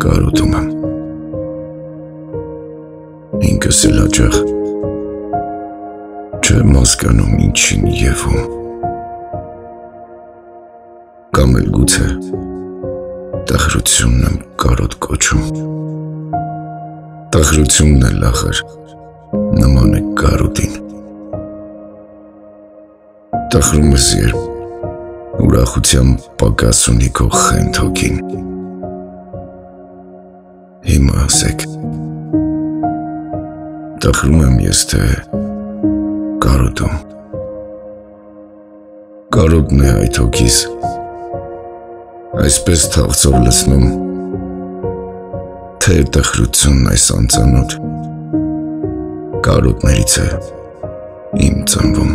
կարոտում եմ։ Ինքս էլ հաճախ չեմ հասկանում ինչին եւ ում։ Կամ էլ գուցե տխրությունն եմ կարոտ կոչում։ Տխրությունն էլ ախր նման է կարոտին։ Տխրում ես, երբ ուրախության պակաս ունի քո խենթ հոգին։ Հիմա ասեք, տխրում եմ ես, թե կարոտում։ Կարոտն է այդ հոգիս, այսպես թախծով լսնում, թե տխրությունն այս անծանոթ կարոտներից է իմ ծնվում։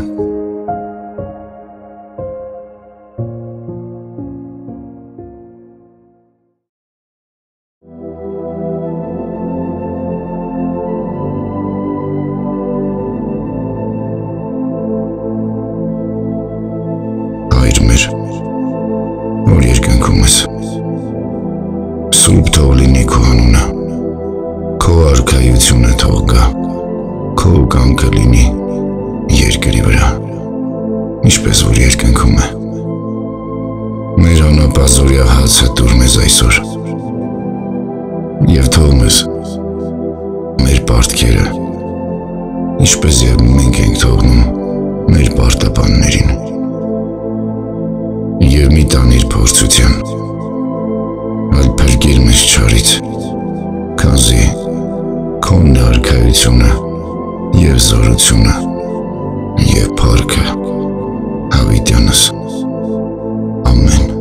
Հայր մեր, որ երկնքում ես, սուրբ թող լինի քո անունը, քո արքայությունը թող գա, քո կամքը լինի երկրի վրա, ինչպես որ երկնքում է։ Մեր անապազորյա հացը տուր մեզ այսօր, և թող մեզ մեր պարտքերը, ինչպես և մենք ենք թողնում մեր պարտապաններին, և մի տանիր փորձության, այլ փրկիր մեզ չարից, քանզի քոնն է արքայությունը և զորությունը և փառքը հավիտյանս, ամեն։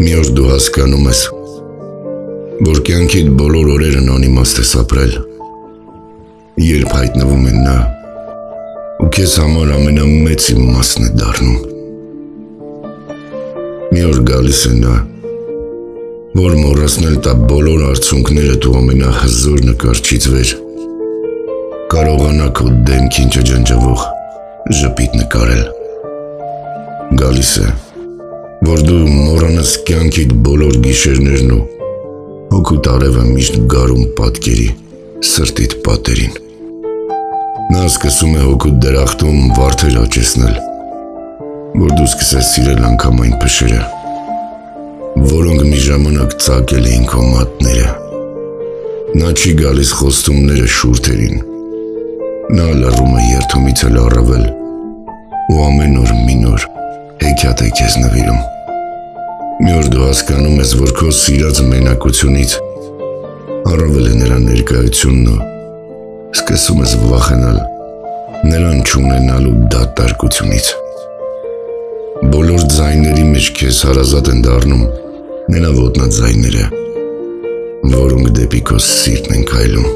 Մի օր դու հասկանում ես, որ կյանքիդ բոլոր օրերն անիմաստ ես ապրել, երբ հայտնվում են նա, ու քեզ համար ամենամեծ իմաստն է դառնում։ Մի օր գալիս է նա, որ մոռացնել տա բոլոր արցունքներդ ու ամենահզոր նկարչից վեր, կարողանա քո դեմքին ջնջվող ժպիտ նկարել։ Գալիս է, որ դու մոռանաս կյանքիդ բոլոր գիշերներն ու հոգուտ արևը միշտ գարում պատկերի սրտիդ պատերին։ Նա սկսում է հոգուտ դրախտում վարդեր աճեցնել, որ դու սկսես սիրել անգամ այն փշերը, որոնք մի ժամանակ ծակել էին քո մատները։ Նա չի գալիս խոստումները շուրթերին, նա լռում է երդումից էլ առավել ու ամեն օր մի նոր հեքիաթ է քեզ նվիրում։ Մի օր դու հասկանում ես, որ քո սիրած մենակությունից առավել է նրա ներկայությունն ու սկսում ես վախենալ նրան չունենալու դատարկությունից։ Բոլոր ձայների մեջ քեզ հարազատ են դառնում նրա ոտնաձայները, որոնք դեպի քո սիրտն են քայլում։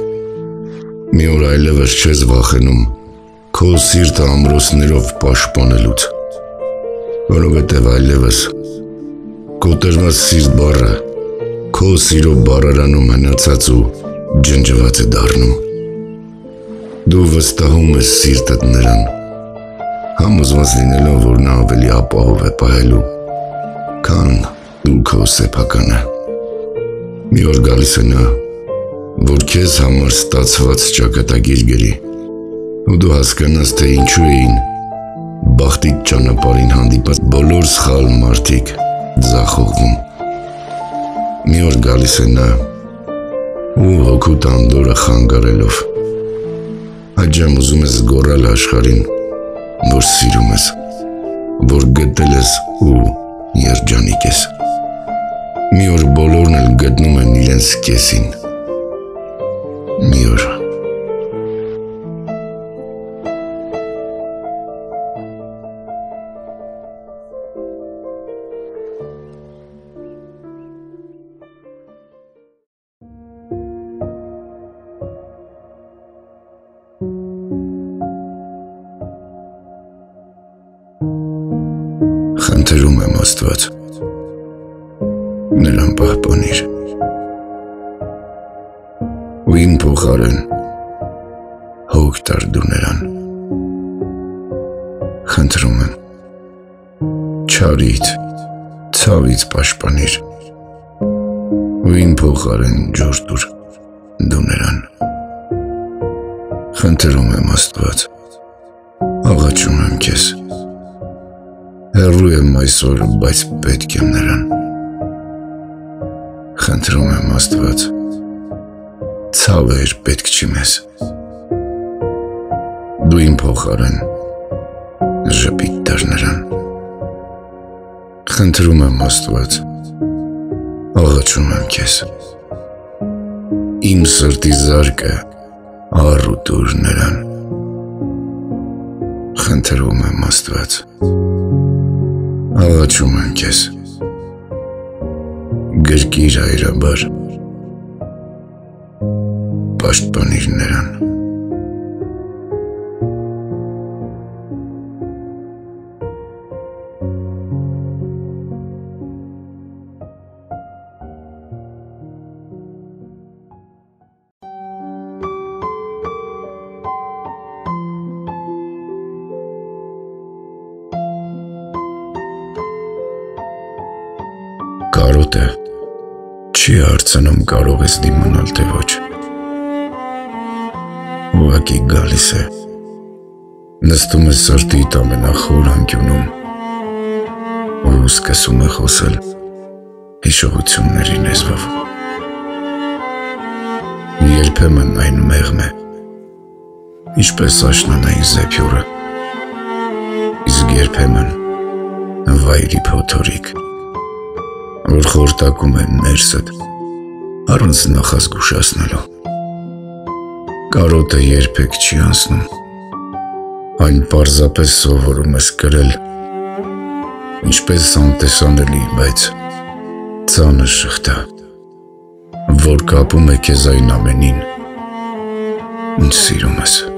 Մի օր այլևս չես վախենում քո սիրտը ամրոցներով պաշտպանելուց, որովհետև այլևս կոտրված սիրտ բառը քո սիրո բառարանում հնացած ու ջնջված է դառնում։ Դու վստահում ես սիրտդ նրան, համոզված լինելով, որ նա ավելի ապահով է պահելու, քան դու քո սեփականը։ Մի օր գալիս է նա, որ քեզ համար ստացված ճակատագիր գրի, ու դու հասկանաս, թե ինչու էին բախտիդ ճանապարհին հանդիպած բոլոր սխալ մարդիկ ձախողվում։ Մի օր գալիս է նա, ու հոգուտ անդորը խանգարելով, աջամ ուզում ես գոռալ աշխարհին, որ սիրում ես, որ գտել ես ու երջանիկ ես։ Մի օր բոլորն էլ գտնում են իրենց կեսին։ Մի օր Խնդրում եմ Աստված, նրան պահպանիր, ու իմ փոխարեն հոգ տար դու նրան։ Խնդրում եմ, չարից, ցավից պաշտպանիր, ու իմ փոխարեն ջուր տուր դու նրան։ Խնդրում եմ Աստված, աղաչում եմ քեզ, հեռու եմ այսօր, բայց պետք եմ նրան։ Խնդրում եմ Աստված, ցավեր պետք չի մեզ, դու իմ փոխարեն ժպիտ տար նրան։ Խնդրում եմ Աստված, աղաչում եմ քեզ, իմ սրտի զարկը առու տուր նրան։ Խնդրում եմ Աստված, աղաչում եմ քեզ, գրկիր հայրաբար, պաշտպանիր նրան։ Կարոտը չի հարցնում կարող ես դիմանալ թե ոչ, ուղղակի գալիս է, նստում է սրտիդ ամենախոր անկյունում ու սկսում է խոսել հիշողությունների լեզվով։ Երբեմն այն մեղմ է, ինչպես աշնանային զեփյուռը, իսկ երբեմն վայրի փոթորիկ, որ խորտակում է ներսդ առանց նախազգուշացնելու։ Կարոտը երբեք չի անցնում, այն պարզապես սովորում ես կրել, ինչպես անտեսանելի, բայց ծանր շղթա, որ կապում է քեզ այն ամենին, ինչ սիրում ես։